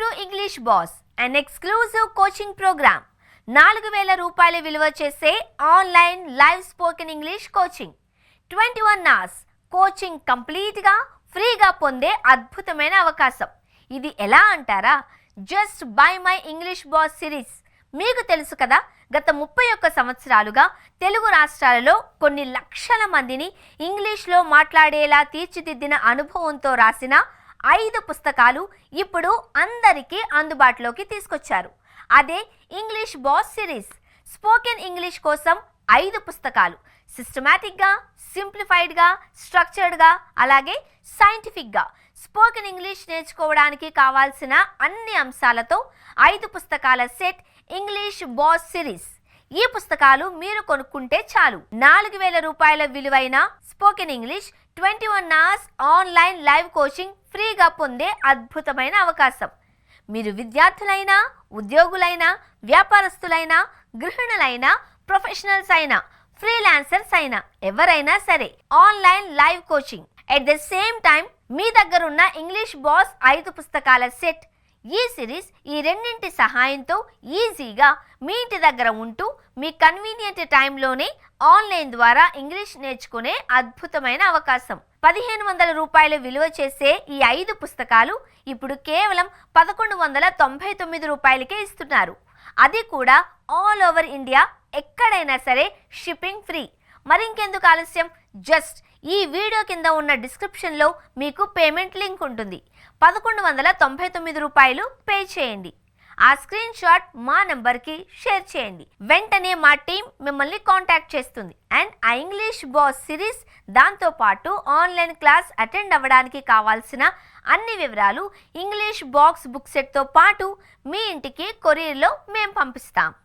To English boss and exclusive coaching program 4000 రూపాయల విలువ చేసే online live spoken English coaching 21 hours coaching కంప్లీట్గా ఫ్రీగా పొందే అద్భుతమైన అవకాశం. ఇది ఎలా అంటారా? Just by my English boss series. మీకు తెలుసు కదా, గత 31 సంవత్సరాలుగా తెలుగు రాష్ట్రాలలో కొన్ని లక్షల మందిని ఇంగ్లీష్లో మాట్లాడేలా తీర్చిదిద్దిన అనుభవంతో రాసిన 5 పుస్తకాలు ఇప్పుడు అందరికీ అందుబాటులోకి తీసుకొచ్చారు. అదే English boss series. Spoken English కోసం 5 పుస్తకాలు సిస్టమాటిక్గా, సింప్లిఫైడ్గా, స్ట్రక్చర్డ్గా, అలాగే సైంటిఫిక్గా స్పోకెన్ ఇంగ్లీష్ నేర్చుకోవడానికి కావాల్సిన అన్ని అంశాలతో 5 పుస్తకాల సెట్ ఇంగ్లీష్ బాస్ సిరీస్. ఈ పుస్తకాలు మీరు కొనుక్కుంటే చాలు 4000 రూపాయల విలువైన spoken English 21 hours online live coaching ఫ్రీగా పొందే అద్భుతమైన అవకాశం. మీరు విద్యార్థులైనా, ఉద్యోగులైనా, వ్యాపారస్తులైనా, గృహిణులైనా, ప్రొఫెషనల్స్ అయినా, ఫ్రీలాన్సర్స్ అయినా, ఎవరైనా సరే online live coaching at the same time మీ దగ్గరున్న ఇంగ్లీష్ బాస్ 5 పుస్తకాల సెట్. ఈ సిరీస్ ఈ రెండింటి సహాయంతో ఈజీగా మీ ఇంటి దగ్గర ఉంటూ మీ కన్వీనియంట్ టైంలోనే ఆన్లైన్ ద్వారా ఇంగ్లీష్ నేర్చుకునే అద్భుతమైన అవకాశం. 1500 రూపాయల విలువ చేసే ఈ 5 పుస్తకాలు ఇప్పుడు కేవలం 1199 రూపాయలకే ఇస్తున్నారు. అది కూడా ఆల్ ఓవర్ ఇండియా, ఎక్కడైనా సరే షిప్పింగ్ ఫ్రీ. మరింకెందుకు ఆలస్యం, జస్ట్ ఈ వీడియో కింద ఉన్న డిస్క్రిప్షన్లో మీకు పేమెంట్ లింక్ ఉంటుంది. 1199 రూపాయలు పే చేయండి. ఆ స్క్రీన్ షాట్ మా నెంబర్కి షేర్ చేయండి. వెంటనే మా టీం మిమ్మల్ని కాంటాక్ట్ చేస్తుంది. అండ్ ఆ ఇంగ్లీష్ బాస్ సిరీస్, దాంతోపాటు ఆన్లైన్ క్లాస్ అటెండ్ అవ్వడానికి కావాల్సిన అన్ని వివరాలు ఇంగ్లీష్ బాక్స్ బుక్ సెట్తో పాటు మీ ఇంటికి కొరియర్లో మేము పంపిస్తాం.